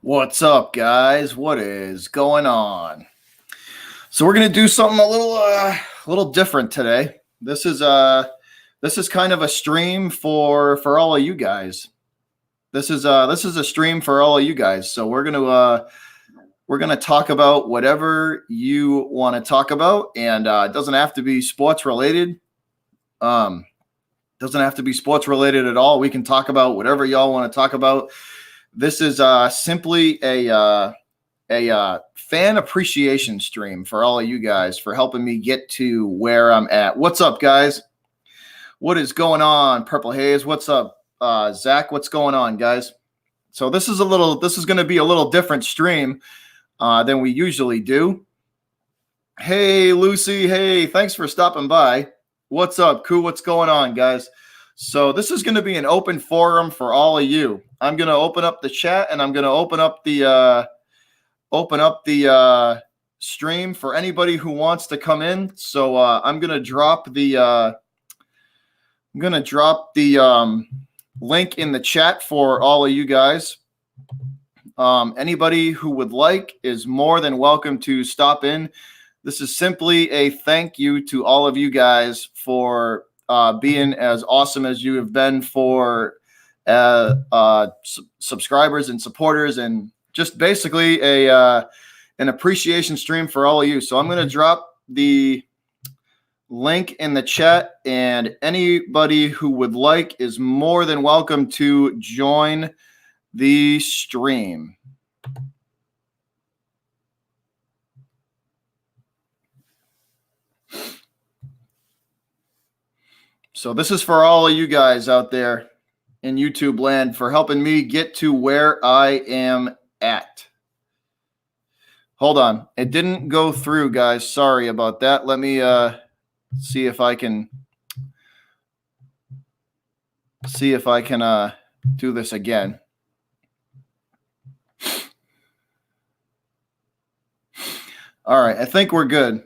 What's up, guys? What is going on? So we're gonna do something a little different today. This is kind of a stream for all of you guys. This is a stream for all of you guys. So we're gonna talk about whatever you want to talk about, and it doesn't have to be sports related. Doesn't have to be sports related at all. We can talk about whatever y'all want to talk about. This is simply a fan appreciation stream for all of you guys for helping me get to where I'm at. What's up, guys? What is going on, Purple Haze? What's up, Zach? What's going on, guys? So this is going to be a little different stream than we usually do. Hey, Lucy. Hey, thanks for stopping by. What's up, Koo? What's going on, guys? So this is going to be an open forum for all of you. I'm going to open up the chat and I'm going to open up the stream for anybody who wants to come in. So I'm going to drop the link in the chat for all of you guys. Anybody who would like is more than welcome to stop in. This is simply a thank you to all of you guys for being as awesome as you have been for subscribers and supporters, and just basically an appreciation stream for all of you. So I'm going to drop the link in the chat, and anybody who would like is more than welcome to join the stream. So this is for all of you guys out there in YouTube land for helping me get to where I am at. Hold on. It didn't go through, guys. Sorry about that. Let me see if I can do this again. All right. I think we're good.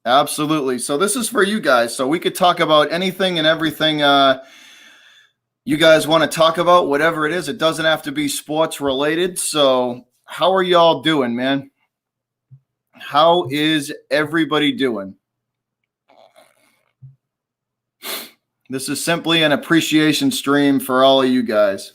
Absolutely. So this is for you guys. So we could talk about anything and everything you guys want to talk about, whatever it is. It doesn't have to be sports related. So how are y'all doing, man? How is everybody doing? This is simply an appreciation stream for all of you guys.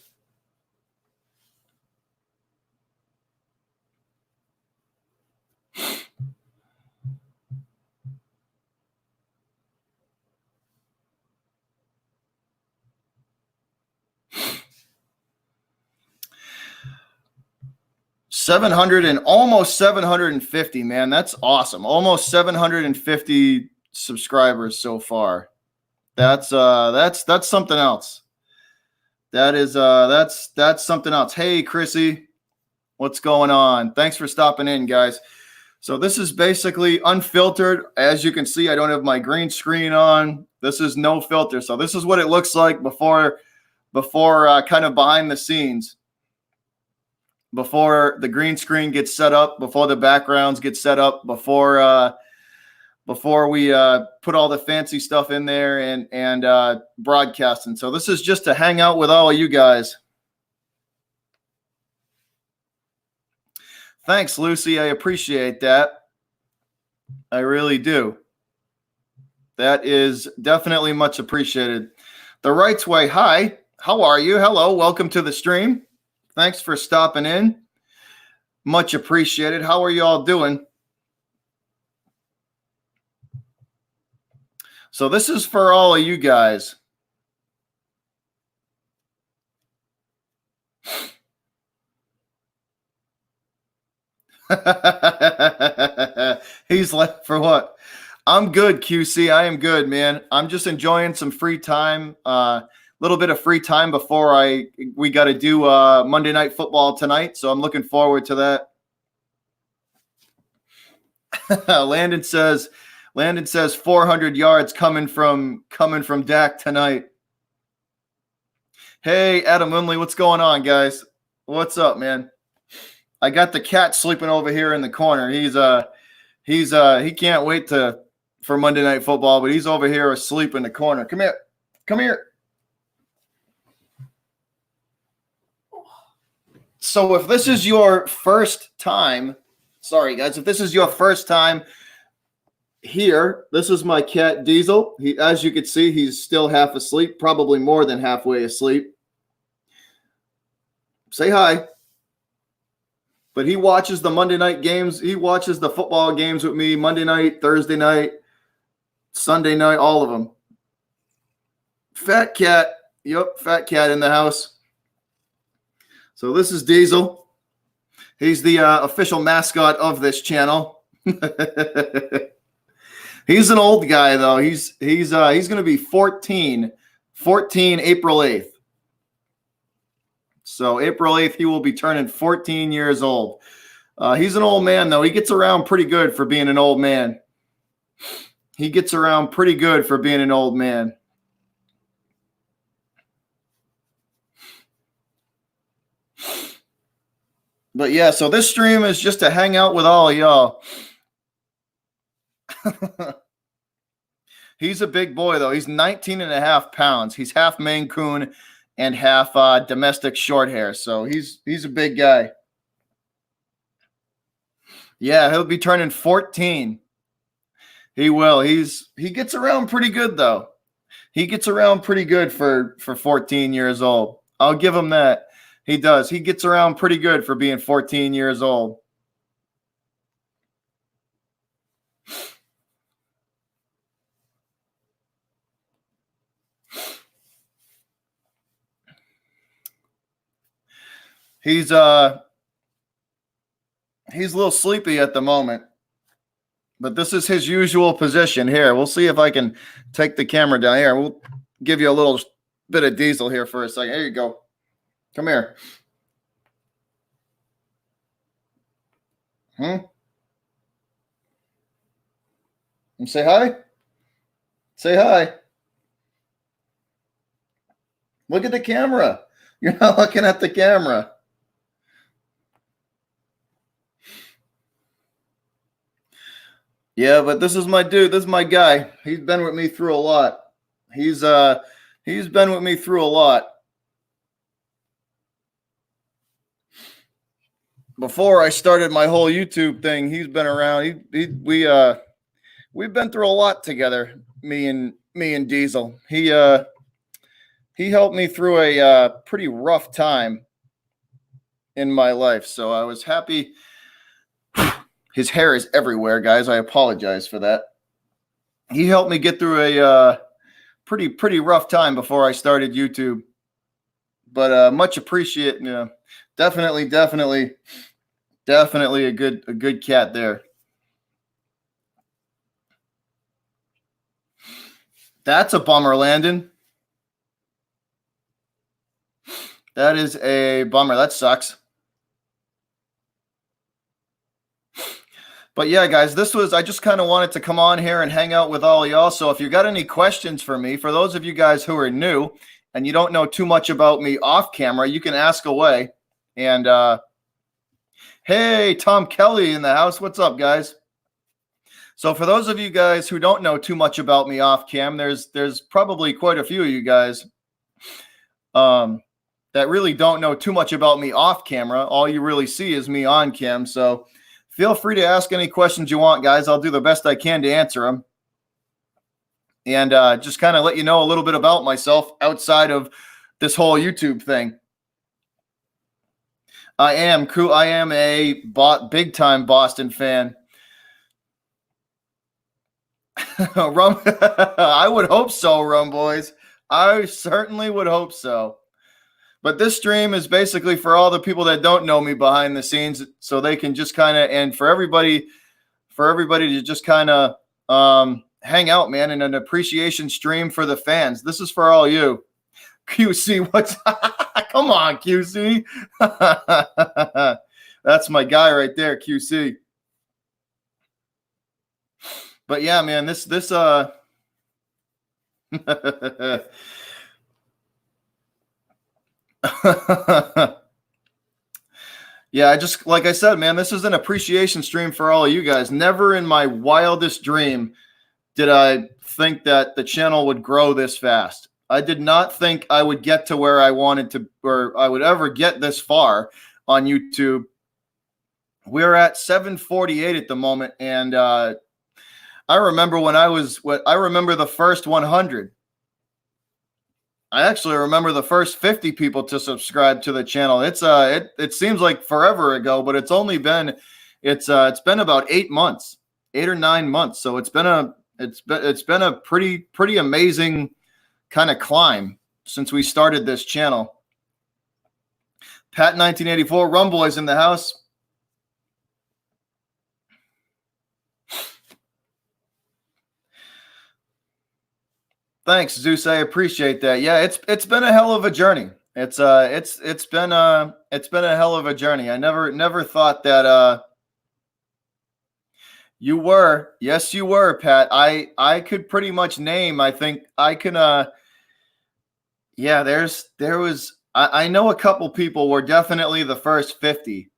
Almost 750, man. That's awesome. Almost 750 subscribers so far. That's something else. That's something else. Hey, Chrissy, what's going on? Thanks for stopping in, guys. So this is basically unfiltered. As you can see, I don't have my green screen on. This is no filter. So this is what it looks like before kind of behind the scenes. Before the green screen gets set up, before the backgrounds get set up, before we put all the fancy stuff in there and broadcasting. So this is just to hang out with all of you guys. Thanks, Lucy. I appreciate that. I really do. That is definitely much appreciated. The Right's Way. Hi. How are you? Hello. Welcome to the stream. Thanks for stopping in. Much appreciated. How are you all doing? So this is for all of you guys. He's left for what? I'm good, QC. I am good, man. I'm just enjoying some free time. Little bit of free time before we got to do Monday Night Football tonight, so I'm looking forward to that. Landon says 400 yards coming from Dak tonight. Hey, Adam Lindley, what's going on, guys? What's up, man? I got the cat sleeping over here in the corner. He can't wait for Monday Night Football, but he's over here asleep in the corner. Come here. So if this is your first time, sorry guys, if this is your first time here, this is my cat Diesel. As you can see, he's still half asleep, probably more than halfway asleep. Say hi. But he watches the Monday night games. He watches the football games with me Monday night, Thursday night, Sunday night, all of them. Fat cat. Yep, fat cat in the house. So this is Diesel. He's the official mascot of this channel. He's an old guy though. He's going to be 14 April 8th. So April 8th, he will be turning 14 years old. He's an old man though. He gets around pretty good for being an old man. He gets around pretty good for being an old man. But yeah, so this stream is just to hang out with all of y'all. He's a big boy, though. He's 19 and a half pounds. He's half Maine Coon and half domestic short hair. So he's a big guy. Yeah, he'll be turning 14. He will. He gets around pretty good, though. He gets around pretty good for 14 years old. I'll give him that. He does. He gets around pretty good for being 14 years old. He's a little sleepy at the moment, but this is his usual position here. We'll see if I can take the camera down here. We'll give you a little bit of Diesel here for a second. Here you go. Come here. And say hi. Say hi. Look at the camera. You're not looking at the camera. Yeah, but this is my dude. This is my guy. He's been with me through a lot. He's been with me through a lot. Before I started my whole YouTube thing, he's been around. We've been through a lot together. Me and Diesel. He helped me through a pretty rough time in my life. So I was happy. His hair is everywhere, guys. I apologize for that. He helped me get through a pretty rough time before I started YouTube. But much appreciate. Yeah, definitely a good cat there. That's a bummer, Landon. That is a bummer. That sucks. But yeah, guys, I just kind of wanted to come on here and hang out with all of y'all. So if you got any questions for me, for those of you guys who are new and you don't know too much about me off camera, you can ask away. And hey, Tom Kelly in the house. What's up, guys? So for those of you guys who don't know too much about me off cam, there's probably quite a few of you guys that really don't know too much about me off camera. All you really see is me on cam. So feel free to ask any questions you want, guys. I'll do the best I can to answer them. And just kind of let you know a little bit about myself outside of this whole YouTube thing. I am a big-time Boston fan. Rum, I would hope so, Rum Boys. I certainly would hope so. But this stream is basically for all the people that don't know me behind the scenes, so they can just kind of, and for everybody to just kind of hang out, man, in an appreciation stream for the fans. This is for all you. QC, what's come on, QC. That's my guy right there, QC. But yeah, man, this yeah, I just, like I said, man, this is an appreciation stream for all of you guys. Never in my wildest dream did I think that the channel would grow this fast. I did not think I would get to where I wanted to, or I would ever get this far on YouTube. We're at 748 at the moment, and I remember I remember the first 100. I actually remember the first 50 people to subscribe to the channel. It seems like forever ago, but it's been about 8 months, 8 or 9 months. So it's been a pretty amazing kind of climb since we started this channel. Pat 1984, Rum Boys in the house. Thanks, Zeus. I appreciate that. Yeah, it's been a hell of a journey. It's been a hell of a journey. I never thought that you were. Yes, you were, Pat. I could pretty much name. I think I can yeah, there was I know a couple people were definitely the first 50.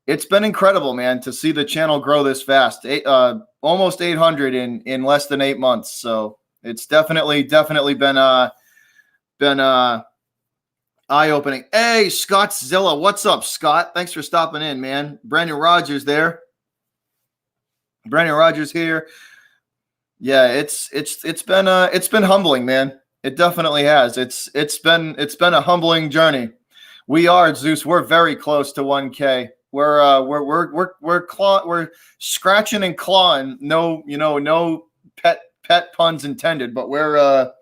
It's been incredible, man, to see the channel grow this fast. Almost 800 in less than 8 months. So it's definitely been eye-opening. Hey, Scottzilla, what's up, Scott? Thanks for stopping in, man. Brandon Rogers there. Brandon Rogers here. Yeah, it's been humbling, man. It definitely has. It's been a humbling journey. We are, Zeus. We're very close to 1K. We're scratching and clawing. No pet puns intended, but we're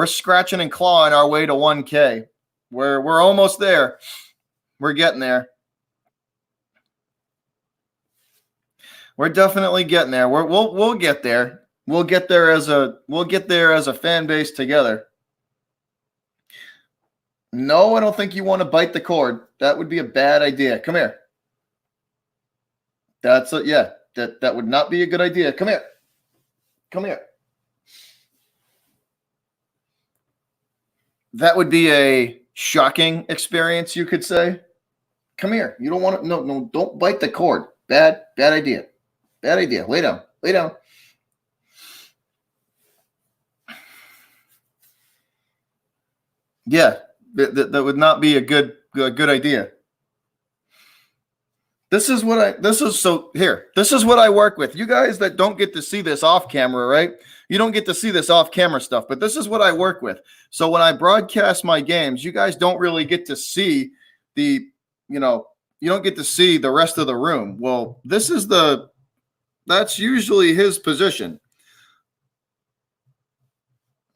scratching and clawing our way to 1K. We're almost there. We're getting there. We're definitely getting there. We'll get there. We'll get there as a fan base together. No, I don't think you want to bite the cord. That would be a bad idea. Come here. Yeah. That would not be a good idea. Come here. Come here. That would be a shocking experience, you could say. Come here. You don't want to. No, don't bite the cord. Bad idea. Bad idea. Lay down. Lay down. Yeah, that would not be a good idea. This is what I work with. You guys that don't get to see this off camera, right? You don't get to see this off camera stuff, but this is what I work with. So when I broadcast my games, you guys don't really get to see you don't get to see the rest of the room. Well, that's usually his position.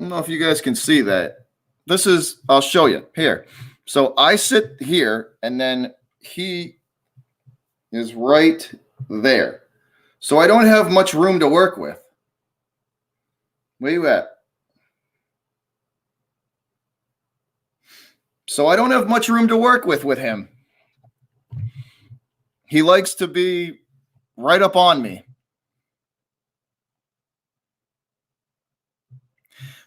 I don't know if you guys can see that. I'll show you here. So I sit here and then he is right there. So I don't have much room to work with. Where you at? So I don't have much room to work with him. He likes to be right up on me.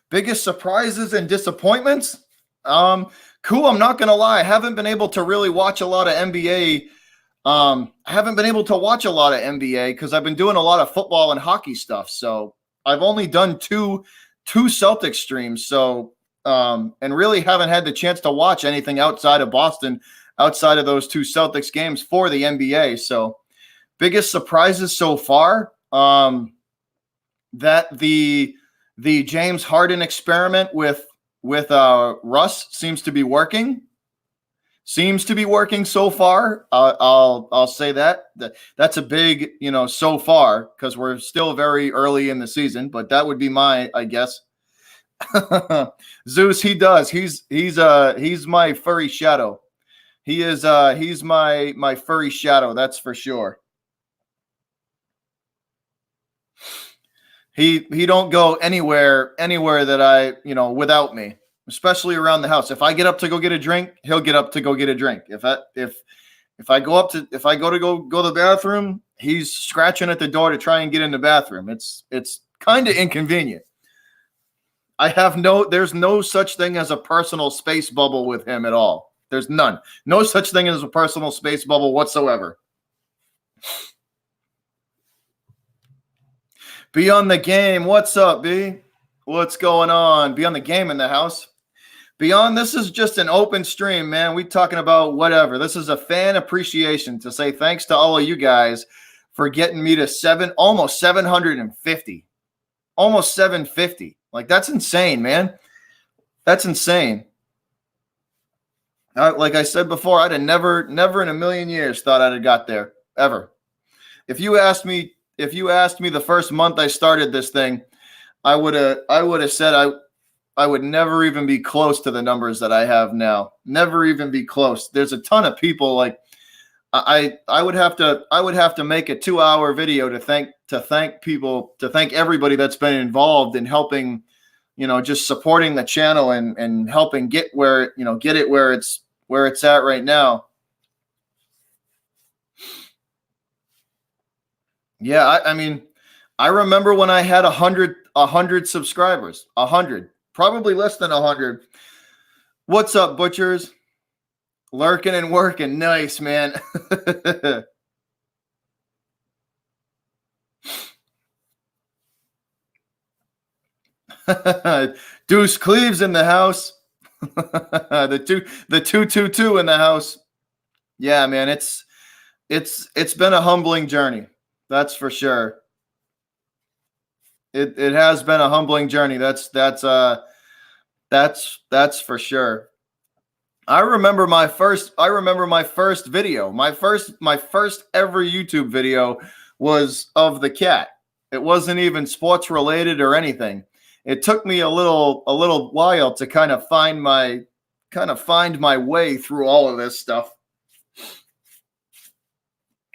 Biggest surprises and disappointments? Cool, I'm not going to lie. I haven't been able to really watch a lot of NBA. I haven't been able to watch a lot of NBA because I've been doing a lot of football and hockey stuff. So I've only done two Celtics streams. So and really haven't had the chance to watch anything outside of Boston, outside of those two Celtics games for the NBA. So biggest surprises so far, that the James Harden experiment with Russ seems to be working. Seems to be working so far. I'll say that's a big, so far, because we're still very early in the season, but that would be my, I guess. Zeus, he does. He's my furry shadow. He's my furry shadow, that's for sure. He don't go anywhere that I, without me, especially around the house. If I get up to go get a drink, he'll get up to go get a drink. If I go to go to the bathroom, he's scratching at the door to try and get in the bathroom. It's kind of inconvenient. There's no such thing as a personal space bubble with him at all. There's none. No such thing as a personal space bubble whatsoever. Beyond the game, what's up, B? What's going on? Beyond the game in the house. Beyond, this is just an open stream, man. We talking about whatever. This is a fan appreciation to say thanks to all of you guys for getting me to almost 750, almost 750. Like, that's insane, man. That's insane. Like I said before, I'd have never in a million years thought I'd have got there, ever. If you asked me the first month I started this thing, I would have said I would never even be close to the numbers that I have now. Never even be close. There's a ton of people, like, I would have to make a 2-hour video to thank people, to thank everybody that's been involved in helping, just supporting the channel and helping get it where it's at right now. Yeah, I mean, I remember when I had 100 subscribers, 100, probably less than 100. What's up, butchers? Lurking and working. Nice, man. Deuce Cleaves in the house. the 222 in the house. Yeah, man, it's been a humbling journey. That's for sure. It has been a humbling journey. That's for sure. I remember my first video. My first ever YouTube video was of the cat. It wasn't even sports related or anything. It took me a little while to kind of find my way through all of this stuff.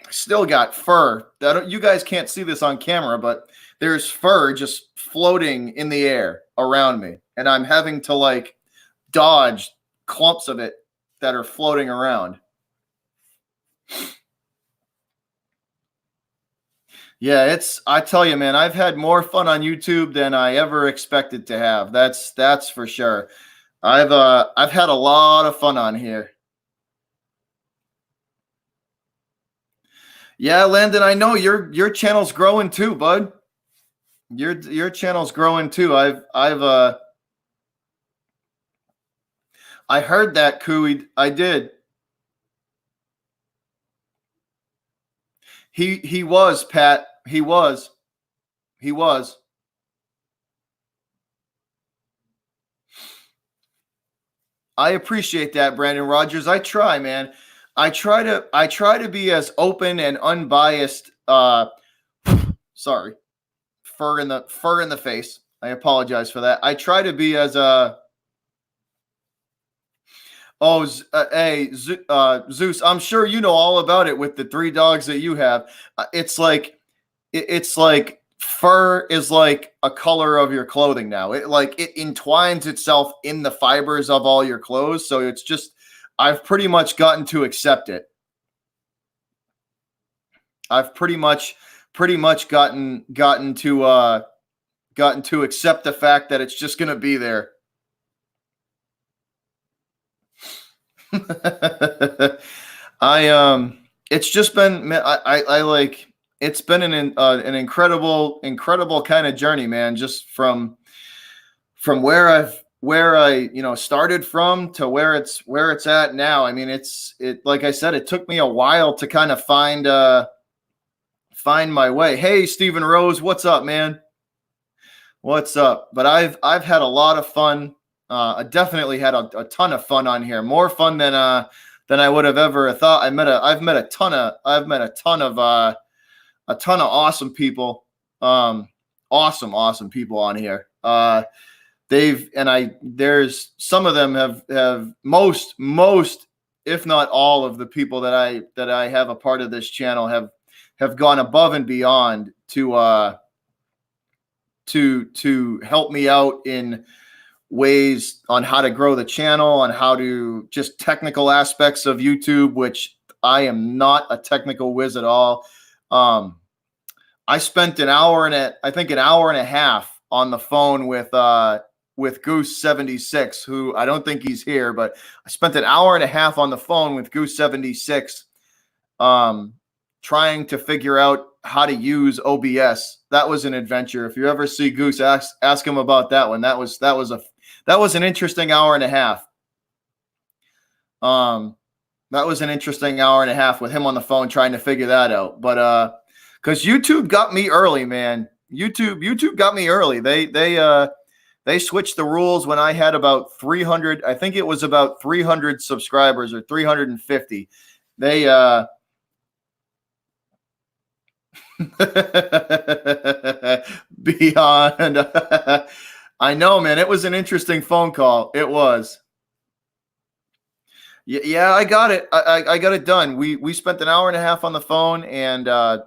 I still got fur. You guys can't see this on camera, but there's fur just floating in the air around me, and I'm having to like dodge clumps of it that are floating around. Yeah, I tell you, man, I've had more fun on YouTube than I ever expected to have. That's for sure. I've had a lot of fun on here. Yeah, Landon, I know your channel's growing too, bud. Your channel's growing too. I heard that, Cooey. I did. He was, Pat. He was. I appreciate that, Brandon Rogers. I try, man. I try to be as open and unbiased. Sorry, fur in the face. I apologize for that. I try to be as hey, Zeus, I'm sure you know all about it with the 3 dogs that you have. It's like fur is like a color of your clothing now. It entwines itself in the fibers of all your clothes. So it's just, I've pretty much gotten to accept it. I've pretty much gotten to accept the fact that it's just going to be there. It's just been, I like, it's been an incredible kind of journey, man. Just from where I started from to where it's at now. I mean, like I said, it took me a while to kind of find my way. Hey, Stephen Rose, what's up, man? What's up? But I've had a lot of fun. I definitely had a ton of fun on here. More fun than I would have ever thought. I've met a ton of awesome people. Awesome people on here. There's some of them have most, if not all of the people that I have a part of this channel have gone above and beyond to help me out in ways on how to grow the channel, on how to just technical aspects of YouTube, which I am not a technical whiz at all. I spent an hour and a half on the phone with Goose 76, who I don't think he's here, but I spent an hour and a half on the phone with Goose 76, trying to figure out how to use OBS. That was an adventure. If you ever see Goose, ask him about that one. That that was an interesting hour and a half. That was an interesting hour and a half with him on the phone trying to figure that out. But because YouTube got me early, man. YouTube got me early. They switched the rules when I had about 300. I think it was about 300 subscribers or 350. They beyond. I know, man. It was an interesting phone call. It was. Yeah, I got it. I got it done. We spent an hour and a half on the phone, and I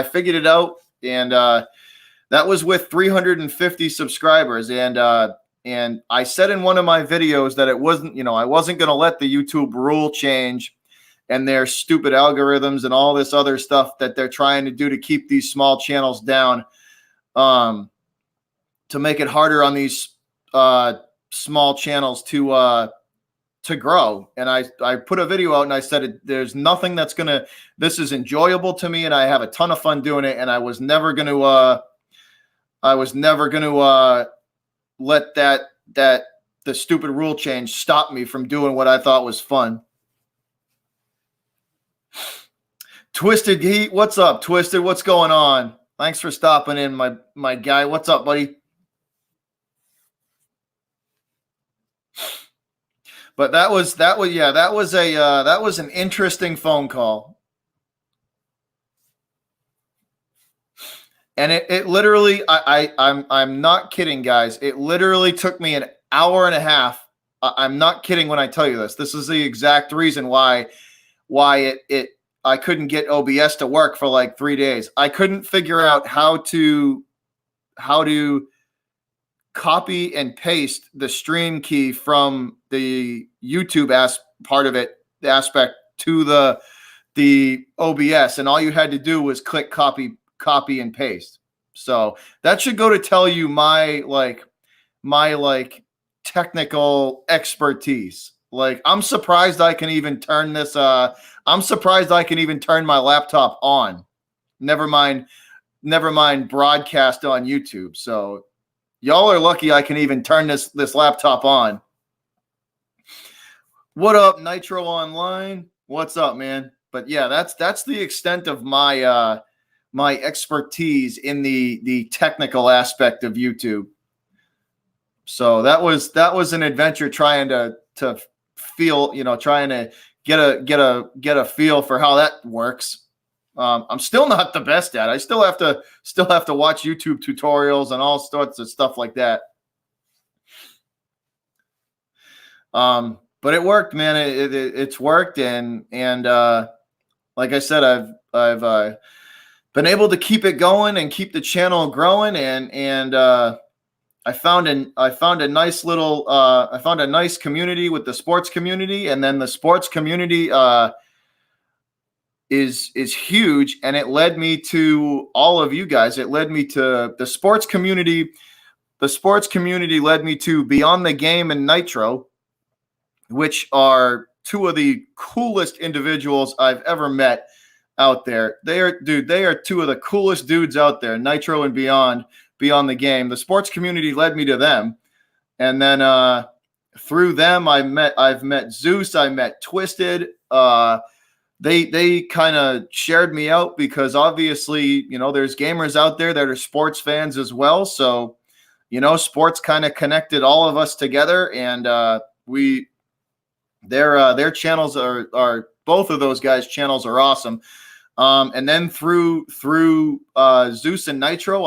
figured it out, and that was with 350 subscribers, and I said in one of my videos that it wasn't, I wasn't going to let the YouTube rule change and their stupid algorithms and all this other stuff that they're trying to do to keep these small channels down, to make it harder on these small channels to grow. And I put a video out and I said, there's nothing that's this is enjoyable to me, and I have a ton of fun doing it, and I was never going to let the stupid rule change stop me from doing what I thought was fun. Twisted Heat, what's up, Twisted? What's going on? Thanks for stopping in, my guy. What's up, buddy? But that was an interesting phone call. And it literally, I'm not kidding, guys. It literally took me an hour and a half. I'm not kidding when I tell you this. This is the exact reason why I couldn't get OBS to work for like 3 days. I couldn't figure out how to copy and paste the stream key from the YouTube aspect to the OBS, and all you had to do was click copy and paste. So that should go to tell you my technical expertise. Like, I'm surprised I can even turn this. I'm surprised I can even turn my laptop on. Never mind broadcast on YouTube. So y'all are lucky I can even turn this laptop on. What up, Nitro Online? What's up, man? But yeah, that's the extent of my my expertise in the technical aspect of YouTube. So that was an adventure trying to feel, trying to get a feel for how that works. I'm still not the best at it. I still have to watch YouTube tutorials and all sorts of stuff like that. But it worked, man. It's worked, and like I said, I've been able to keep it going and keep the channel growing, and I found a nice community with the sports community, and then the sports community is huge, and it led me to all of you guys. It led me to the sports community. The sports community led me to Beyond the Game and Nitro, which are two of the coolest individuals I've ever met out there. They are two of the coolest dudes out there, Nitro and Beyond the Game. The sports community led me to them. And then through them, I've met Zeus, I met Twisted. They kind of shared me out because obviously, there's gamers out there that are sports fans as well. So, sports kind of connected all of us together, and their channels are both of those guys' channels are awesome. And then through Zeus and Nitro,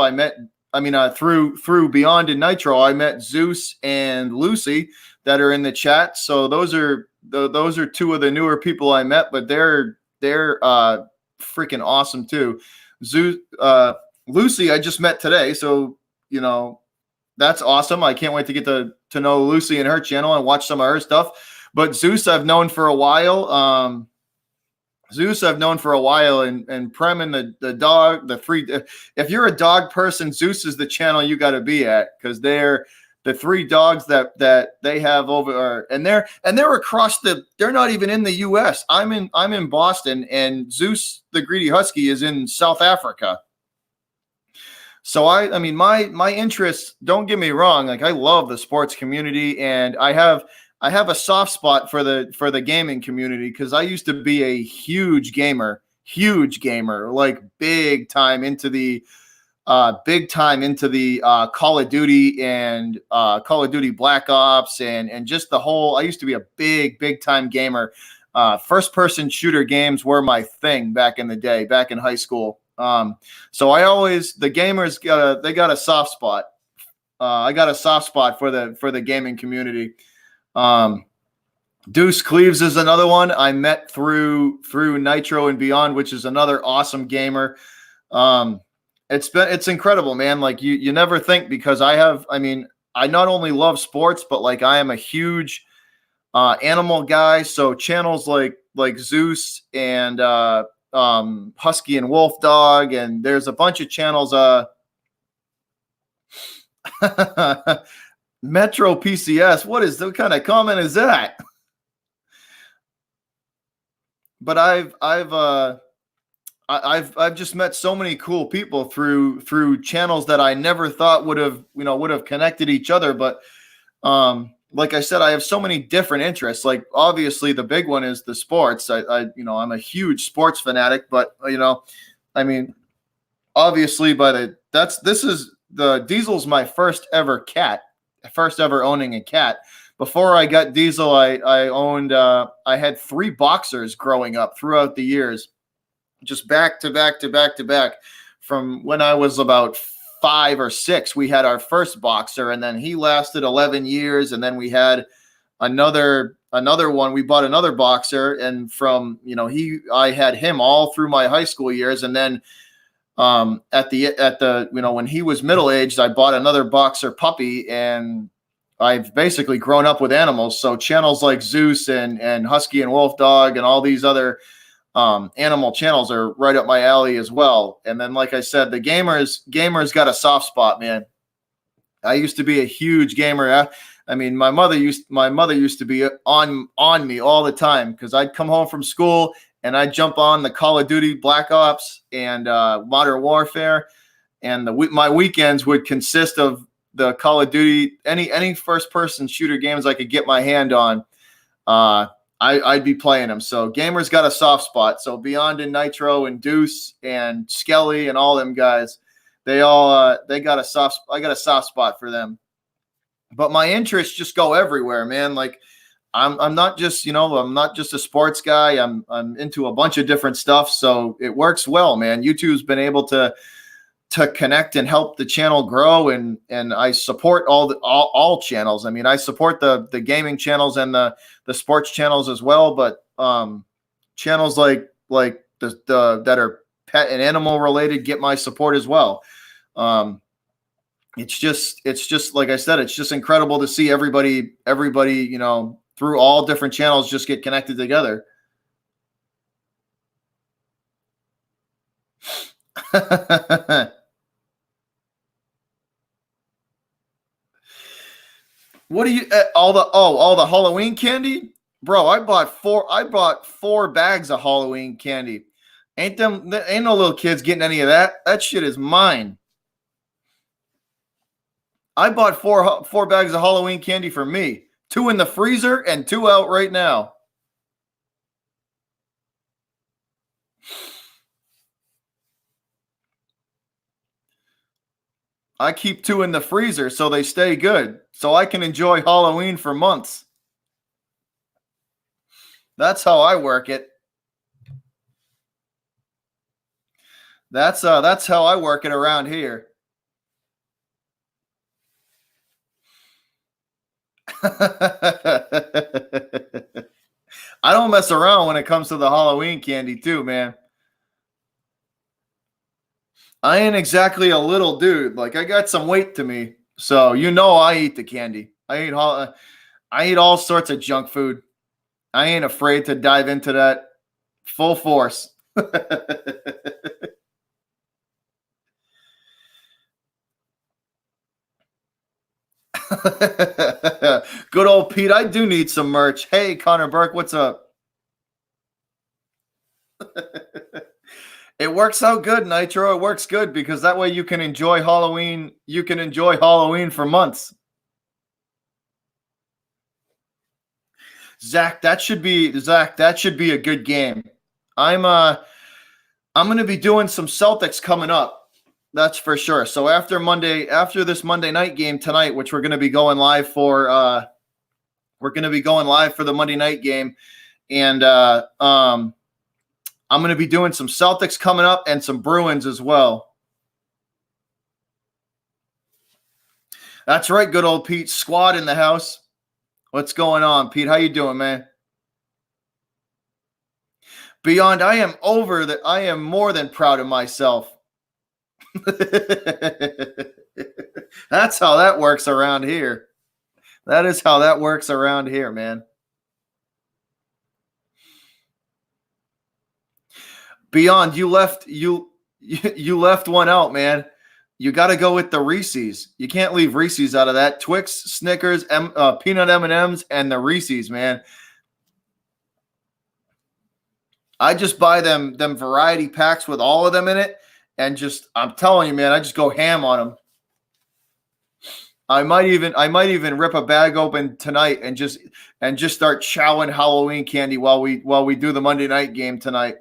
through Beyond and Nitro, I met Zeus and Lucy that are in the chat. So those are two of the newer people I met, but they're freaking awesome too. Lucy I just met today, so that's awesome. I can't wait to get to know Lucy and her channel and watch some of her stuff. But Zeus I've known for a while. And Prem and the dog, if you're a dog person, Zeus is the channel you got to be at, because they're the three dogs that they have over, and they're across they're not even in the US. I'm in Boston, and Zeus the Greedy Husky is in South Africa. So I mean, my interests. Don't get me wrong. Like I love the sports community, and I have a soft spot for the gaming community because I used to be a huge gamer, like big time into the Call of Duty and Call of Duty Black Ops and just the whole. I used to be a big time gamer. First person shooter games were my thing back in the day, back in high school. So the gamers got a soft spot. I got a soft spot for the gaming community. Um, Deuce Cleaves is another one I met through Nitro and Beyond, which is another awesome gamer. Um, it's incredible, man. Like you never think because I mean, I not only love sports, but like I am a huge animal guy. So channels like Zeus and Husky and Wolf Dog, and there's a bunch of channels. Metro PCS. What kind of comment is that? But I've just met so many cool people through channels that I never thought would have connected each other. But like I said, I have so many different interests. Like obviously the big one is the sports. I'm a huge sports fanatic, but I mean, obviously, this is the Diesel's my first ever owning a cat. Before I got Diesel, I had 3 boxers growing up throughout the years, just back to back to back to back. From when I was about 5 or 6, we had our first boxer, and then he lasted 11 years, and then we had another one. We bought another boxer, and I had him all through my high school years, and then at the when he was middle aged, I bought another boxer puppy, and I've basically grown up with animals. So channels like Zeus and Husky and Wolf Dog and all these other animal channels are right up my alley as well. And then, like I said, the gamers got a soft spot, man. I used to be a huge gamer. I mean, my mother used to be on me all the time because I'd come home from school and I'd jump on the Call of Duty Black Ops and Modern Warfare, and my weekends would consist of the Call of Duty, any first person shooter games I could get my hand on. I'd be playing them. So gamers got a soft spot. So Beyond and Nitro and Deuce and Skelly and all them guys, they got a soft. I got a soft spot for them. But my interests just go everywhere, man. Like I'm not just a sports guy. I'm into a bunch of different stuff. So it works well, man. YouTube's been able to connect and help the channel grow, and I support all channels. I mean, I support the gaming channels and the sports channels as well, but channels like the that are pet and animal related get my support as well. It's just like I said, it's just incredible to see everybody through all different channels just get connected together. What do you all the Halloween candy? Bro, I bought 4 bags of Halloween candy. Ain't no little kids getting any of that. That shit is mine. I bought four bags of Halloween candy for me. 2 in the freezer and 2 out right now. I keep 2 in the freezer so they stay good, so I can enjoy Halloween for months. That's how I work it. That's how I work it around here. I don't mess around when it comes to the Halloween candy too, man. I ain't exactly a little dude. Like I got some weight to me. So I eat the candy. I eat all sorts of junk food. I ain't afraid to dive into that full force. Good old Pete. I do need some merch. Hey, Connor Burke, what's up? It works out good, Nitro. It works good because that way you can enjoy Halloween. You can enjoy Halloween for months. Zach, that should be a good game. I'm going to be doing some Celtics coming up. That's for sure. So after this Monday night game tonight, which we're going to be going live for the Monday night game, and I'm going to be doing some Celtics coming up and some Bruins as well. That's right, good old Pete. Squad in the house. What's going on, Pete? How you doing, man? Beyond, I am more than proud of myself. That's how that works around here. That is how that works around here, man. Beyond, you left one out, man. You got to go with the Reese's. You can't leave Reese's out of that. Twix, Snickers, peanut M&Ms, and the Reese's, man. I just buy them variety packs with all of them in it, and I'm telling you, man, I just go ham on them. I might even rip a bag open tonight and just start chowing Halloween candy while we do the Monday night game tonight.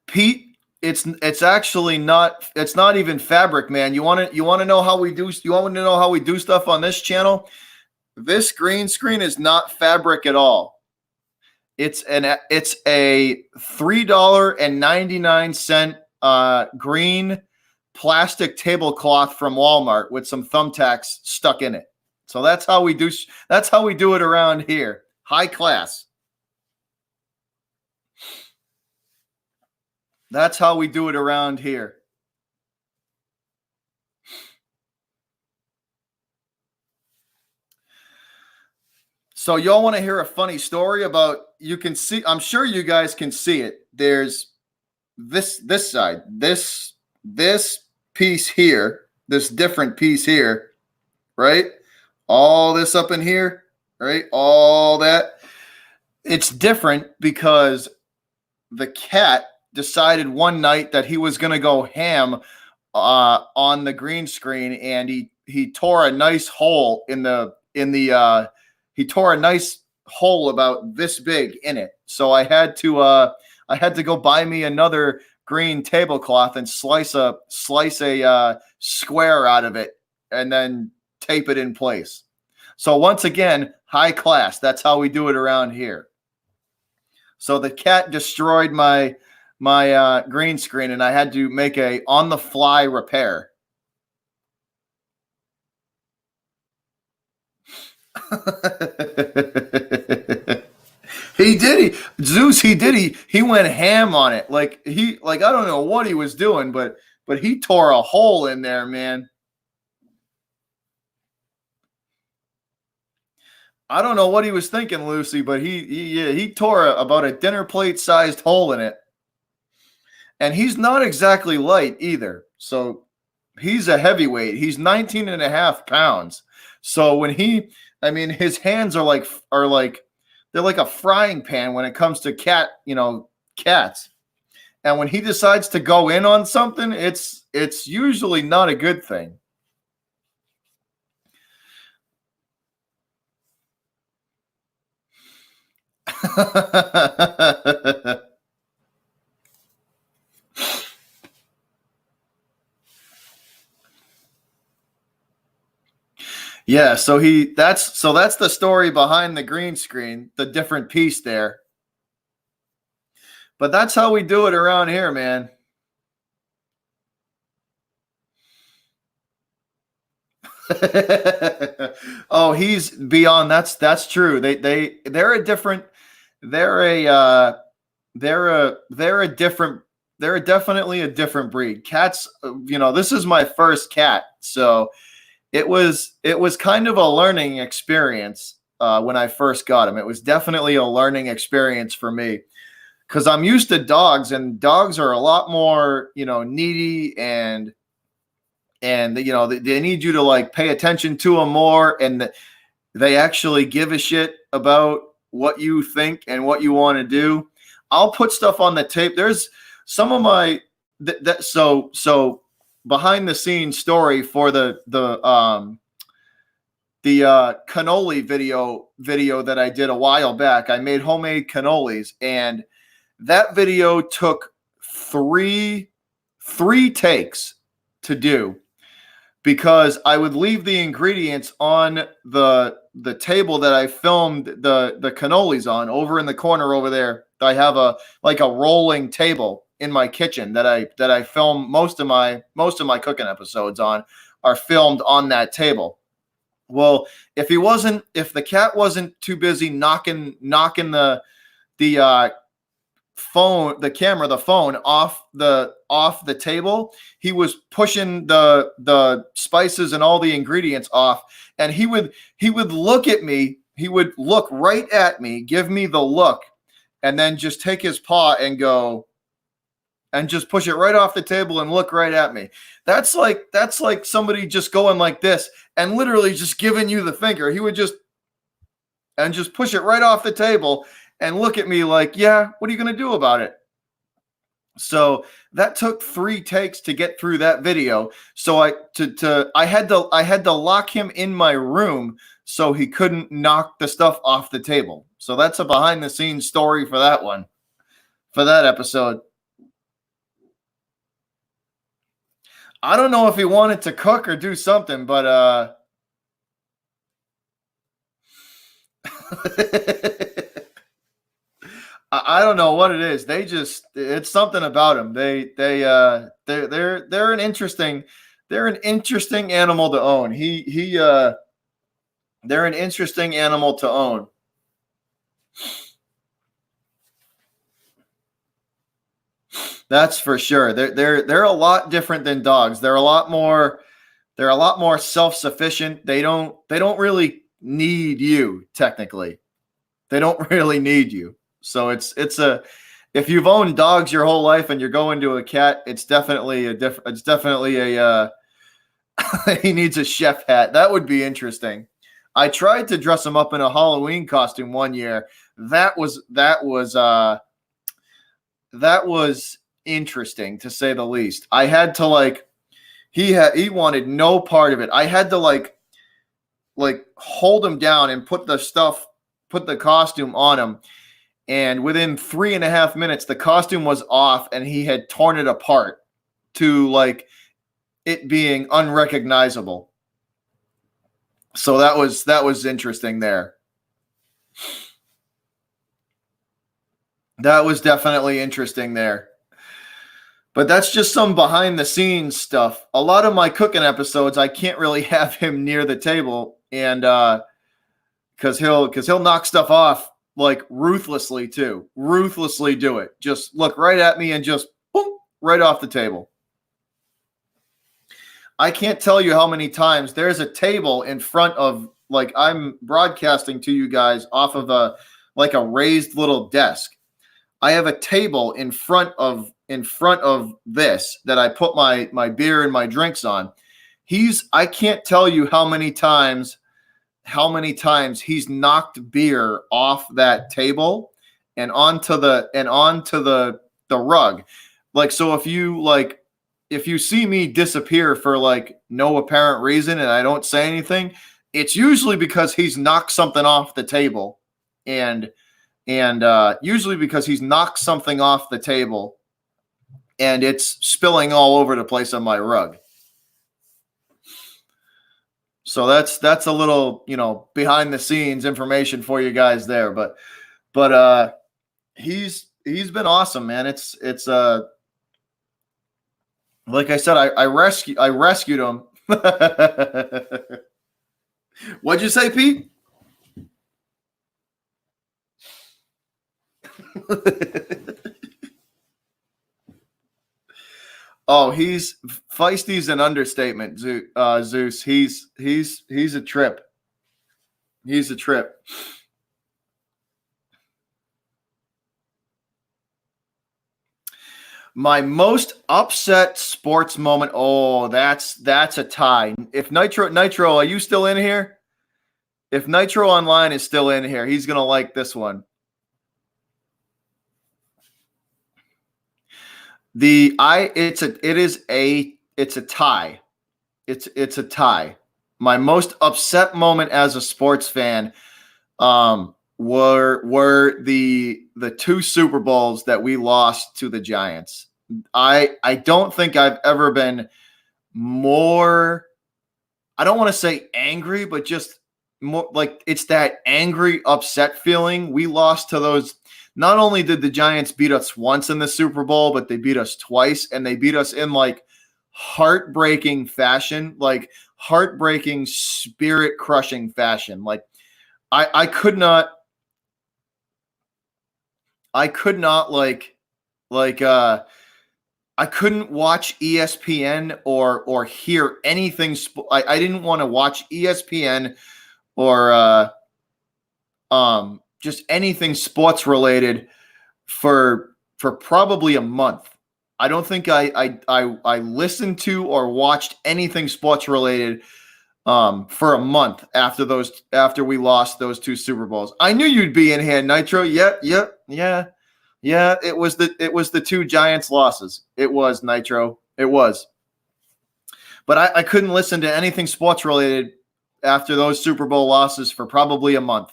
Pete, it's actually not even fabric, man. You want to know how we do stuff on this channel? This green screen is not fabric at all. It's a $3.99 green plastic tablecloth from Walmart with some thumbtacks stuck in it. So that's how we do it around here. High class. That's how we do it around here. So y'all want to hear a funny story about, you can see, I'm sure you guys can see it. There's this side, this piece here, this different piece here, right? All this up in here, right? All that. It's different because the cat decided one night that he was going to go ham on the green screen, and he tore a nice hole he tore a nice hole about this big in it. So I had to go buy me another green tablecloth and slice a square out of it and then tape it in place. So once again, high class. That's how we do it around here. So the cat destroyed my green screen, and I had to make a on-the-fly repair. He went ham on it. Like I don't know what he was doing, but he tore a hole in there, man. I don't know what he was thinking, Lucy, but he tore about a dinner plate sized hole in it. And he's not exactly light either. So he's a heavyweight. He's 19 and a half pounds. So when his hands are like they're like a frying pan when it comes to cats. And when he decides to go in on something, it's usually not a good thing. Yeah, so that's the story behind the green screen, the different piece there. But that's how we do it around here, man. Oh, he's beyond. That's true. They're definitely a different breed. Cats, this is my first cat, so it was kind of a learning experience when I first got him. It was definitely a learning experience for me because I'm used to dogs, and dogs are a lot more, needy and and you know they need you to like pay attention to them more, and they actually give a shit about what you think and what you want to do. I'll put stuff on the tape. There's some of my so behind the scenes story for the cannoli video that I did a while back. I made homemade cannolis, and that video took three takes to do, because I would leave the ingredients on the table that I filmed the cannolis on over in the corner over there. I have a rolling table in my kitchen that I film most of my cooking episodes on, are filmed on that table. Well, if the cat wasn't too busy knocking the phone off the table, he was pushing the spices and all the ingredients off, and he would look at me. He would look right at me, give me the look, and then just take his paw and go and just push it right off the table and look right at me. That's like somebody just going like this and literally just giving you the finger. He would just push it right off the table and look at me like, yeah, what are you going to do about it? So that took 3 takes to get through that video. So I had to lock him in my room so he couldn't knock the stuff off the table. So that's a behind the scenes story for that one, for that episode. I don't know if he wanted to cook or do something, but I don't know what it is. It's something about them. They're an interesting animal to own. They're an interesting animal to own. That's for sure. They're a lot different than dogs. They're a lot more self-sufficient. They don't really need you, technically. They don't really need you. So it's if you've owned dogs your whole life and you're going to a cat, it's definitely a he needs a chef hat. That would be interesting. I tried to dress him up in a Halloween costume one year. That was interesting, to say the least. I had to he wanted no part of it. I had to hold him down and put the costume on him. And within 3.5 minutes, the costume was off and he had torn it apart to it being unrecognizable. So that was interesting there. That was definitely interesting there. But that's just some behind the scenes stuff. A lot of my cooking episodes, I can't really have him near the table, and because he'll knock stuff off ruthlessly too. Ruthlessly do it. Just look right at me and just boom, right off the table. I can't tell you how many times there's a table in front of, I'm broadcasting to you guys off of a raised little desk. I have a table in front of this that I put my beer and my drinks on. I can't tell you how many times he's knocked beer off that table and onto the rug. So if you see me disappear for no apparent reason and I don't say anything, it's usually because he's knocked something off the table, and usually because he's knocked something off the table and it's spilling all over the place on my rug. So that's a little, behind the scenes information for you guys there, but he's been awesome, man. It's like I said, I rescued him. What'd you say, Pete? Oh, he's feisty's an understatement, Zeus. He's a trip. He's a trip. My most upset sports moment. Oh, that's a tie. If Nitro, are you still in here? If Nitro Online is still in here, he's gonna like this one. It's a tie. It's a tie. My most upset moment as a sports fan were the two Super Bowls that we lost to the Giants. I don't think I've ever been more, I don't want to say angry, but just more like it's that angry, upset feeling. We lost to those. Not only did the Giants beat us once in the Super Bowl, but they beat us twice, and they beat us in like heartbreaking fashion, like heartbreaking, spirit crushing fashion. Like I could not, like I couldn't watch ESPN or hear anything. I didn't want to watch ESPN or just anything sports related for probably a month. I don't think I listened to or watched anything sports related for a month after we lost those two Super Bowls. I knew you'd be in here, Nitro. Yep, yeah. Yeah, it was the two Giants losses. It was, Nitro. It was. But I couldn't listen to anything sports related after those Super Bowl losses for probably a month.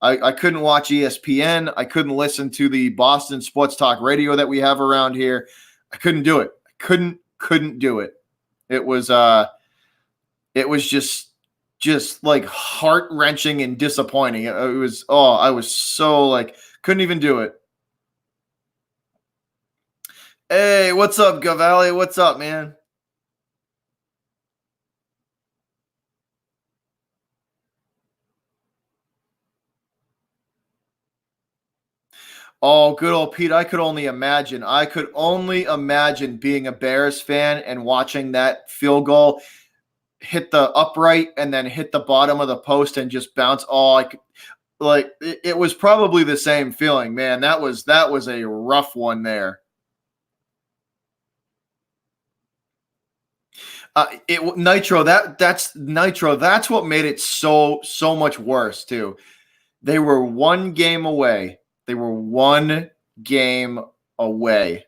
I couldn't watch ESPN. I couldn't listen to the Boston sports talk radio that we have around here. I couldn't do it. I couldn't do it. It was just like heart-wrenching and disappointing. I was so like couldn't even do it. Hey, what's up, Gavali? What's up, man? Oh, good old Pete. I could only imagine. I could only imagine being a Bears fan and watching that field goal hit the upright and then hit the bottom of the post and just bounce. Oh, it was probably the same feeling, man. That was a rough one there. Nitro, that's Nitro. That's what made it so much worse too. They were one game away. They were one game away.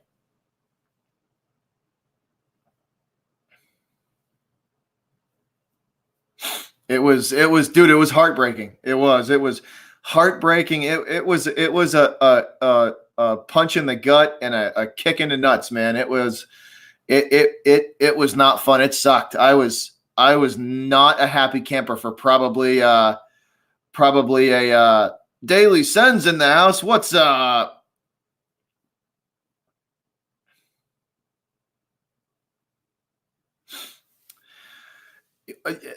It was, dude. It was heartbreaking. It was heartbreaking. It was a punch in the gut and a kick in the nuts, man. It was, it was not fun. It sucked. I was not a happy camper for probably a Daily Sens in the house. What's up?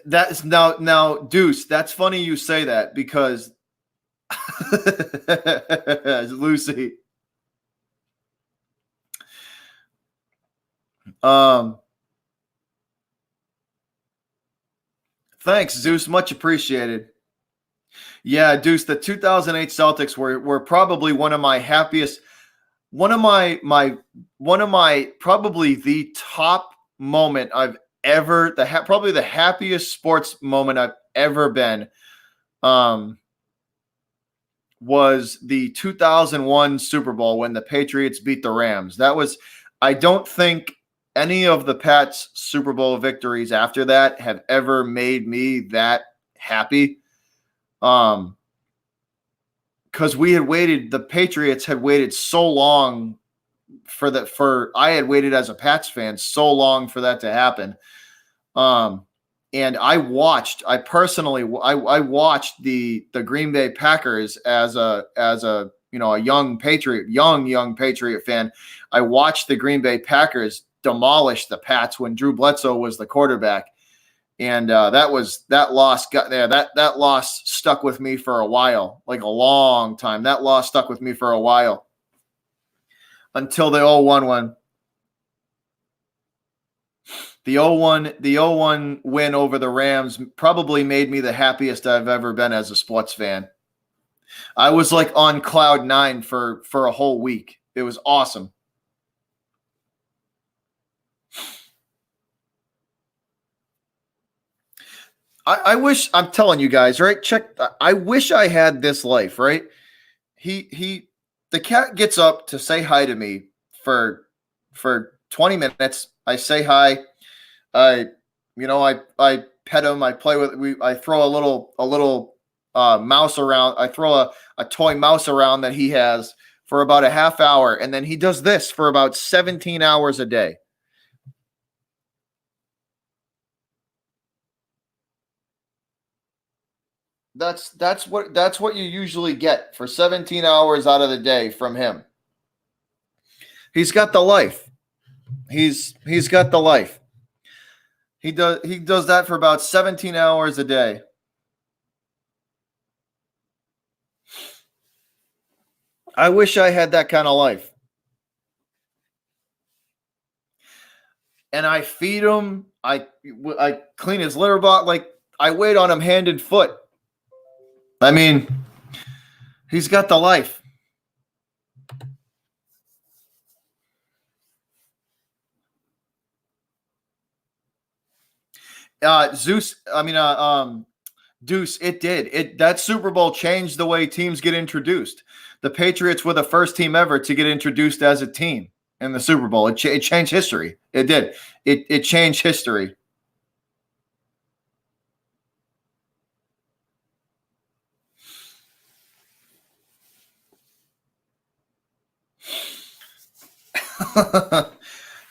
That's now Deuce. That's funny you say that because Lucy. Thanks, Zeus. Much appreciated. Yeah, Deuce. The 2008 Celtics were probably one of my happiest. One of my probably the top moment I've ever probably the happiest sports moment I've ever been was the 2001 Super Bowl when the Patriots beat the Rams. That was, I don't think any of the Pats Super Bowl victories after that have ever made me that happy. Because the Patriots had waited so long I had waited as a Pats fan so long for that to happen. And I personally watched the Green Bay Packers as a a young Patriot fan. I watched the Green Bay Packers demolish the Pats when Drew Bledsoe was the quarterback. And that loss stuck with me for a while, like a long time. That loss stuck with me for a while until the 0-1 one. The 0-1 win over the Rams probably made me the happiest I've ever been as a sports fan. I was like on cloud nine for a whole week. It was awesome. I wish, I'm telling you guys, right? I wish I had this life, right? He the cat gets up to say hi to me for 20 minutes. I say hi. I I pet him. I play with I throw a little mouse around. I throw a toy mouse around that he has for about a half hour, and then he does this for about 17 hours a day. That's what you usually get for 17 hours out of the day from him. He's got the life. He's got the life. He does that for about 17 hours a day. I wish I had that kind of life. And I feed him. I clean his litter box. Like, I wait on him hand and foot. I mean, he's got the life. Zeus. I mean, Deuce. It did. That Super Bowl changed the way teams get introduced. The Patriots were the first team ever to get introduced as a team in the Super Bowl. It changed history. It did. It changed history.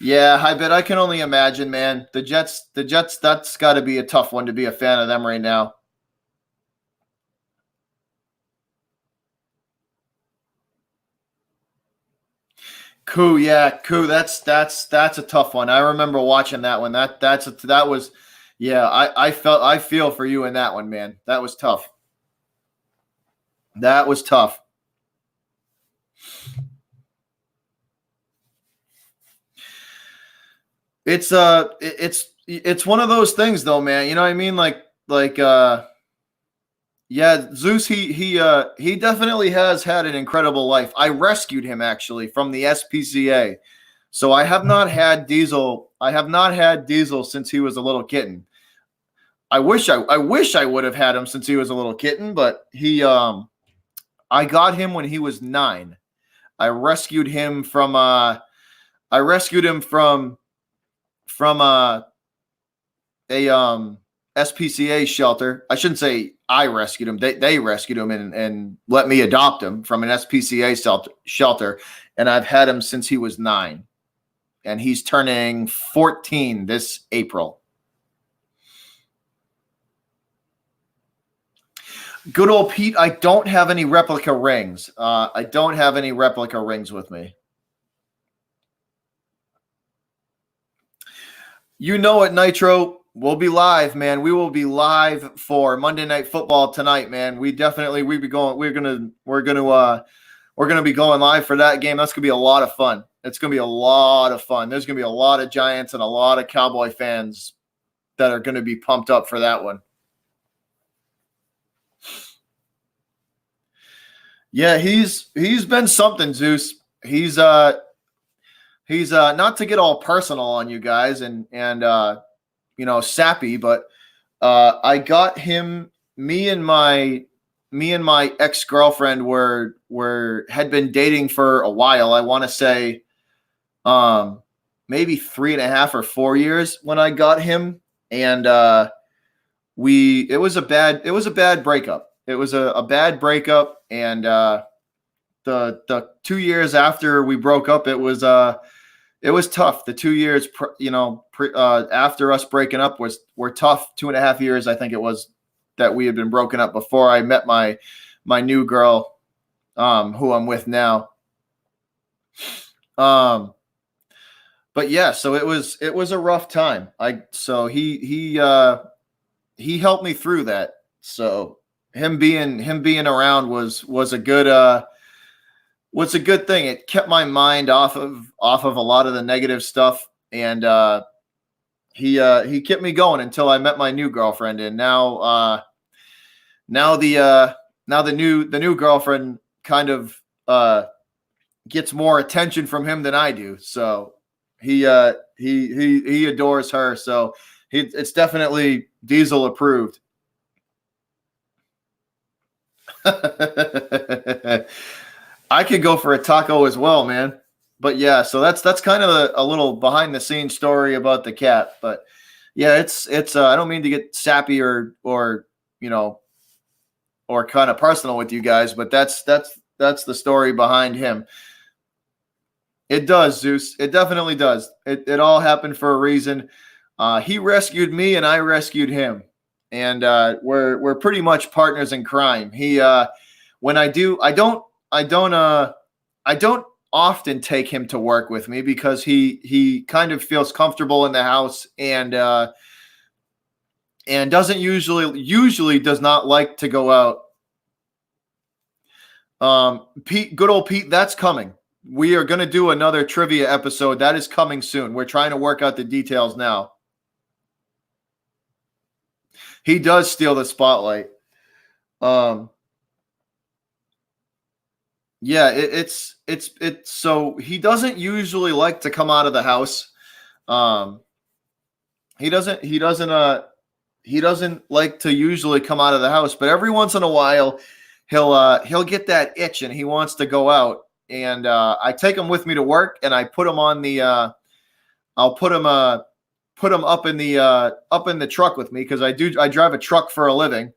Yeah, I bet I can only imagine, man. The Jets, that's got to be a tough one to be a fan of them right now. Coup, yeah, coup. That's a tough one. I remember watching that one. That was, yeah. I feel for you in that one, man. That was tough. That was tough. It's one of those things though, man. You know what I mean? Yeah, Zeus, he definitely has had an incredible life. I rescued him actually from the SPCA. So I have not had Diesel since he was a little kitten. I wish I would have had him since he was a little kitten, but I got him when he was 9. I rescued him from I rescued him from a SPCA shelter. I shouldn't say I rescued him. They rescued him and let me adopt him from an SPCA shelter. And I've had him since he was 9. And he's turning 14 this April. Good old Pete, I don't have any replica rings. I don't have any replica rings with me. You know it, Nitro. We'll be live, man. We will be live for Monday Night Football tonight, man. We definitely we're gonna be going live for that game. That's gonna be a lot of fun. It's gonna be a lot of fun. There's gonna be a lot of Giants and a lot of Cowboy fans that are gonna be pumped up for that one. Yeah, he's been something, Zeus. He's not to get all personal on you guys and sappy, but I got him. Me and my ex-girlfriend were had been dating for a while. I want to say maybe 3.5 or 4 years when I got him, and it was a bad breakup. It was a bad breakup, and the 2 years after we broke up, it was tough. The 2 years, after us breaking up were tough. 2.5 years, I think it was, that we had been broken up before I met my new girl, who I'm with now. But yeah, so it was a rough time. He helped me through that. So him being around was a good thing. It kept my mind off of a lot of the negative stuff, and he kept me going until I met my new girlfriend, and now the new girlfriend kind of gets more attention from him than I do. So he adores her. So it's definitely Diesel approved. I could go for a taco as well, man. But yeah, so that's kind of a little behind the scenes story about the cat. But yeah, it's I don't mean to get sappy or you know or kind of personal with you guys, but that's the story behind him. It does, Zeus. It definitely does. It all happened for a reason. He rescued me, and I rescued him, and we're pretty much partners in crime. He when I don't often take him to work with me because he kind of feels comfortable in the house and doesn't usually does not like to go out. Pete, good old Pete, that's coming. We are going to do another trivia episode. That is coming soon. We're trying to work out the details now. He does steal the spotlight. Yeah, it's so he doesn't usually like to come out of the house. Um, he doesn't like to usually come out of the house, but every once in a while he'll get that itch and he wants to go out. And I take him with me to work and I put him on the I'll put him up in the truck with me because I drive a truck for a living.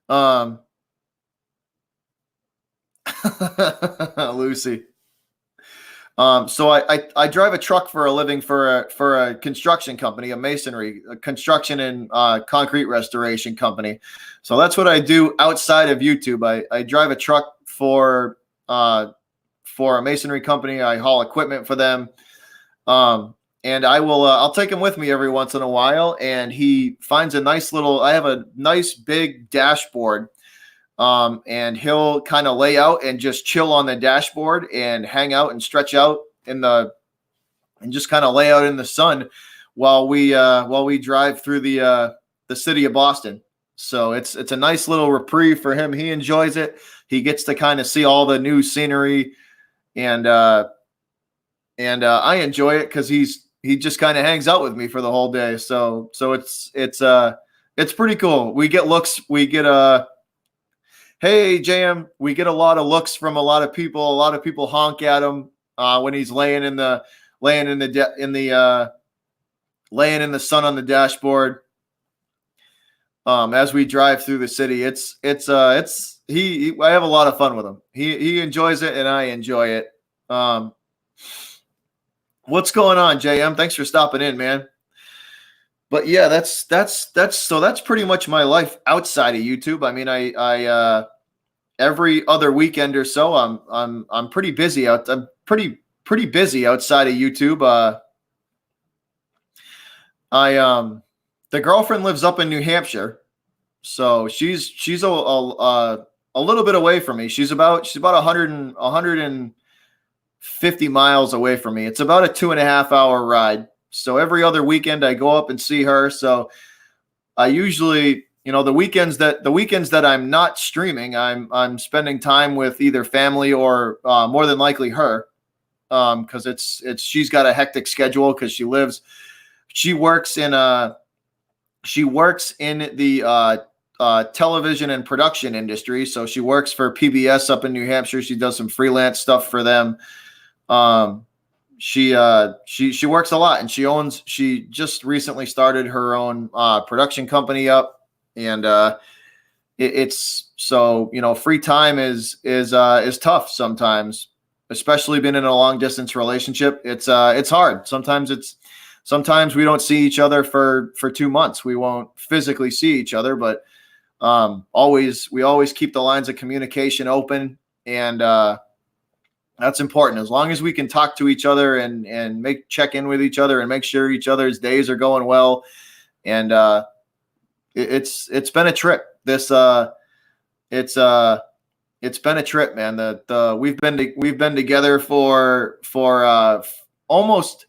Um, Lucy. So I drive a truck for a living for a construction company, a construction and concrete restoration company. So that's what I do outside of YouTube. I drive a truck for a masonry company. I haul equipment for them. And I'll take him with me every once in a while. And he finds I have a nice big dashboard. And he'll kind of lay out and just chill on the dashboard and hang out and stretch out and just kind of lay out in the sun while we drive through the city of Boston. So it's a nice little reprieve for him. He enjoys it. He gets to kind of see all the new scenery and I enjoy it because he just kind of hangs out with me for the whole day. So it's pretty cool. We get looks. We get hey JM, we get a lot of looks from a lot of people. A lot of people honk at him when he's laying in the sun on the dashboard. As we drive through the city, I have a lot of fun with him. He enjoys it and I enjoy it. What's going on, JM? Thanks for stopping in, man. But yeah, that's pretty much my life outside of YouTube. I mean, I every other weekend or so, I'm pretty busy out. I'm pretty busy outside of YouTube. The girlfriend lives up in New Hampshire, so she's a little bit away from me. She's about 150 miles away from me. It's about a 2.5 hour ride. So every other weekend I go up and see her. So I usually, the weekends that I'm not streaming, I'm spending time with either family or more than likely her, because she's got a hectic schedule because she works in the television and production industry. So she works for PBS up in New Hampshire. She does some freelance stuff for them. She works a lot, and she just recently started her own production company up, and it's so free time is tough sometimes, especially being in a long distance relationship. It's hard. Sometimes we don't see each other for 2 months. We won't physically see each other, but we always keep the lines of communication open, and that's important. As long as we can talk to each other and check in with each other and make sure each other's days are going well. And it's been a trip. It's been a trip, man. We've been together for almost,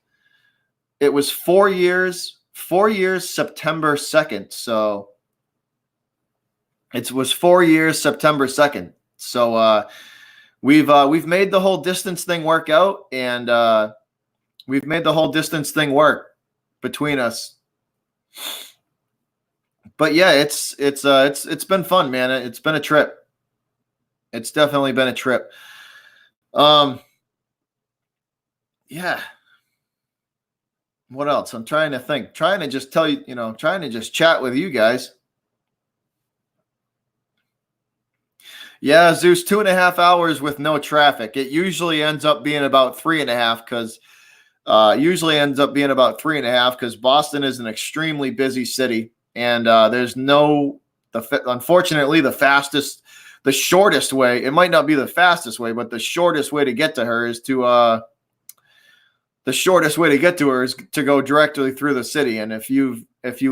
it was 4 years, September 2nd. So it was 4 years, September 2nd. So we've made the whole distance thing work out, and we've made the whole distance thing work between us. but yeah, it's been fun, man. It's been a trip. It's definitely been a trip. Um, yeah. What else? I'm trying to think. Trying to just tell you, trying to just chat with you guys. Yeah, Zeus, 2.5 hours with no traffic. It usually ends up being about 3.5 because Boston is an extremely busy city, and there's no unfortunately the shortest way. It might not be the fastest way, but the shortest way to get to her is to go directly through the city. And if you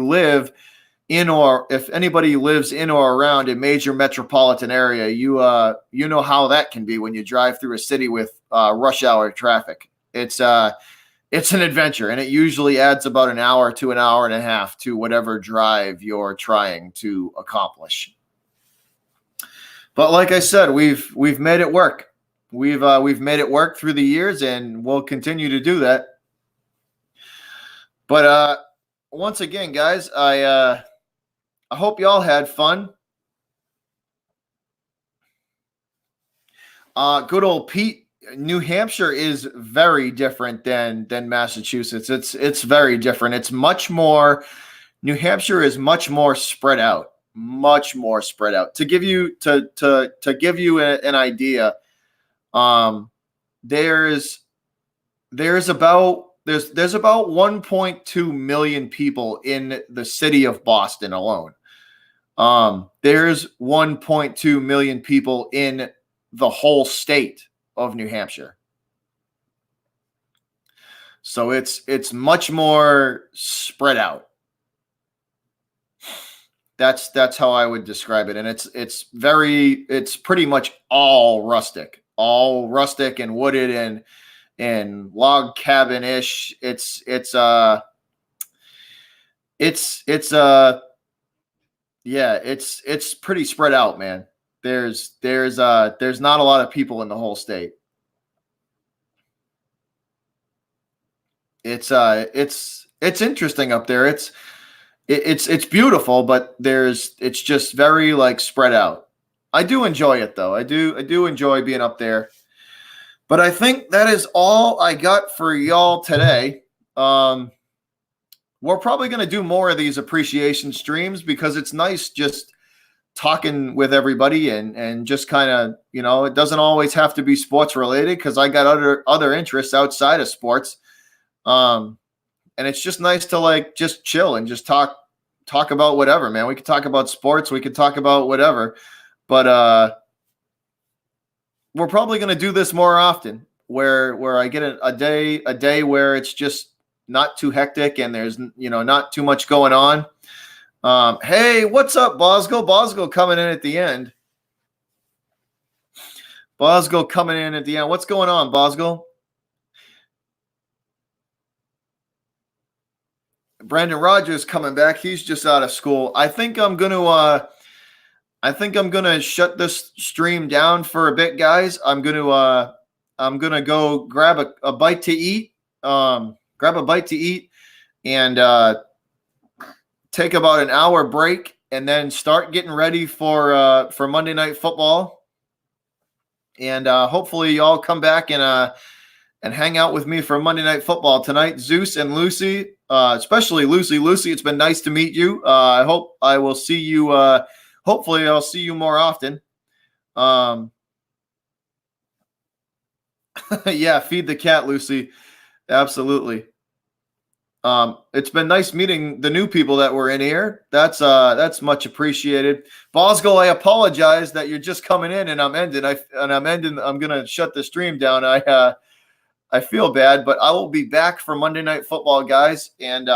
live in, or if anybody lives in or around a major metropolitan area, you know how that can be when you drive through a city with rush hour traffic. It's an adventure, and it usually adds about an hour to an hour and a half to whatever drive you're trying to accomplish. But like I said, we've made it work. We've made it work through the years, and we'll continue to do that. But once again, guys, I hope y'all had fun. Good old Pete. New Hampshire is very different than Massachusetts. It's very different. It's much more. New Hampshire is much more spread out. Much more spread out. To give you an idea, there's about 1.2 million people in the city of Boston alone. There's 1.2 million people in the whole state of New Hampshire. So it's much more spread out. That's how I would describe it. And it's pretty much all rustic and wooded and log cabin-ish. It's pretty spread out, man. There's not a lot of people in the whole state. It's interesting up there. It's beautiful, but it's just very like spread out. I do enjoy it though. I do enjoy being up there. But I think that is all I got for y'all today. We're probably going to do more of these appreciation streams because it's nice just talking with everybody and just kind of, it doesn't always have to be sports related because I got other interests outside of sports. And it's just nice to like just chill and just talk about whatever, man. We could talk about sports, we could talk about whatever. But we're probably going to do this more often where I get a day where it's just not too hectic and there's not too much going on. Hey, what's up, Bosco? Bosco coming in at the end. What's going on, Bosco? Brandon Rogers coming back. He's just out of school. I think I'm gonna shut this stream down for a bit, guys. I'm gonna go grab a bite to eat. And take about an hour break, and then start getting ready for Monday Night Football. And hopefully y'all come back and hang out with me for Monday Night Football tonight. Zeus and Lucy, especially Lucy. Lucy, it's been nice to meet you. I hope I will see you. Hopefully I'll see you more often. Yeah, feed the cat, Lucy. Absolutely. It's been nice meeting the new people that were in here. That's much appreciated. Bosco, I apologize that you're just coming in and I'm ending. I'm gonna shut the stream down. I feel bad, but I will be back for Monday Night Football, guys, and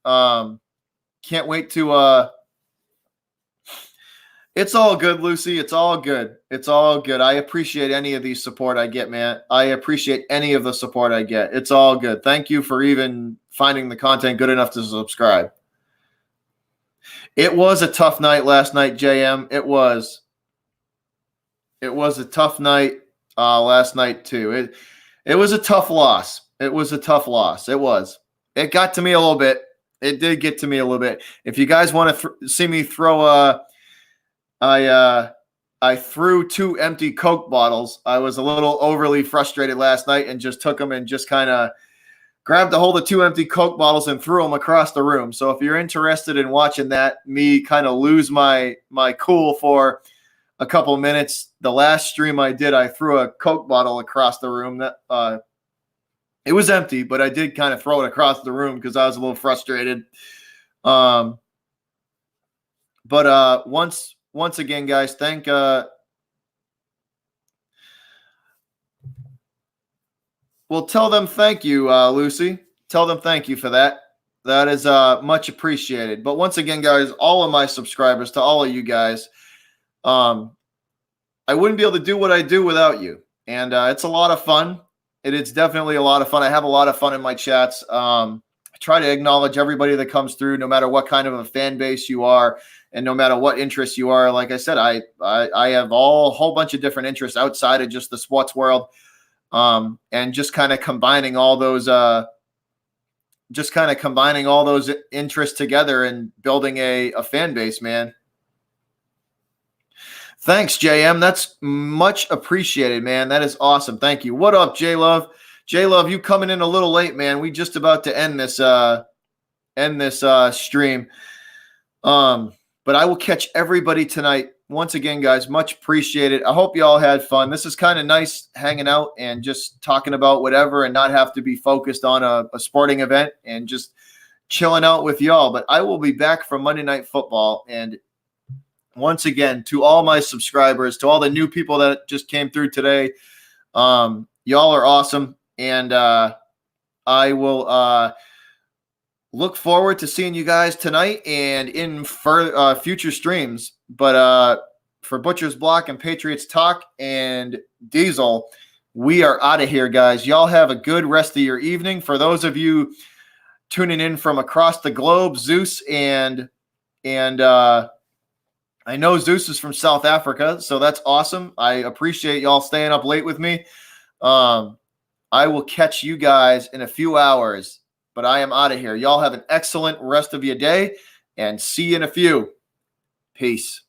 can't wait to. It's all good, Lucy. It's all good. I appreciate any of the support I get, man. I appreciate any of the support I get. It's all good. Thank you for even finding the content good enough to subscribe. It was a tough night last night, JM. It was a tough night last night too. It was a tough loss. It was. It got to me a little bit. It did get to me a little bit. If you guys want to see me throw I threw 2 empty Coke bottles. I was a little overly frustrated last night and just took them and just kind of grabbed a hold of 2 empty Coke bottles and threw them across the room. So if you're interested in watching that, me kind of lose my cool for a couple of minutes, the last stream I did, I threw a Coke bottle across the room. That it was empty, but I did kind of throw it across the room because I was a little frustrated. But once again, guys, well, tell them thank you, Lucy. Tell them thank you for that. That is much appreciated. But once again, guys, all of my subscribers, to all of you guys, I wouldn't be able to do what I do without you. And it's a lot of fun. It's definitely a lot of fun. I have a lot of fun in my chats. I try to acknowledge everybody that comes through, no matter what kind of a fan base you are, and no matter what interests you are. Like I said, I have a whole bunch of different interests outside of just the sports world, and just kind of combining all those interests together and building a fan base, man. Thanks, JM. That's much appreciated, man. That is awesome. Thank you. What up, J-Love? J-Love, you coming in a little late, man. We just about to end this stream. But I will catch everybody tonight. Once again, guys, much appreciated. I hope you all had fun. This is kind of nice hanging out and just talking about whatever and not have to be focused on a sporting event and just chilling out with y'all. But I will be back for Monday Night Football. And once again, to all my subscribers, to all the new people that just came through today, y'all are awesome. And I will look forward to seeing you guys tonight and in future streams. But for Butcher's Block and Patriots Talk and Diesel, we are out of here, guys. Y'all have a good rest of your evening. For those of you tuning in from across the globe, Zeus and I know Zeus is from South Africa, so that's awesome. I appreciate y'all staying up late with me. I will catch you guys in a few hours, but I am out of here. Y'all have an excellent rest of your day, and see you in a few. Peace.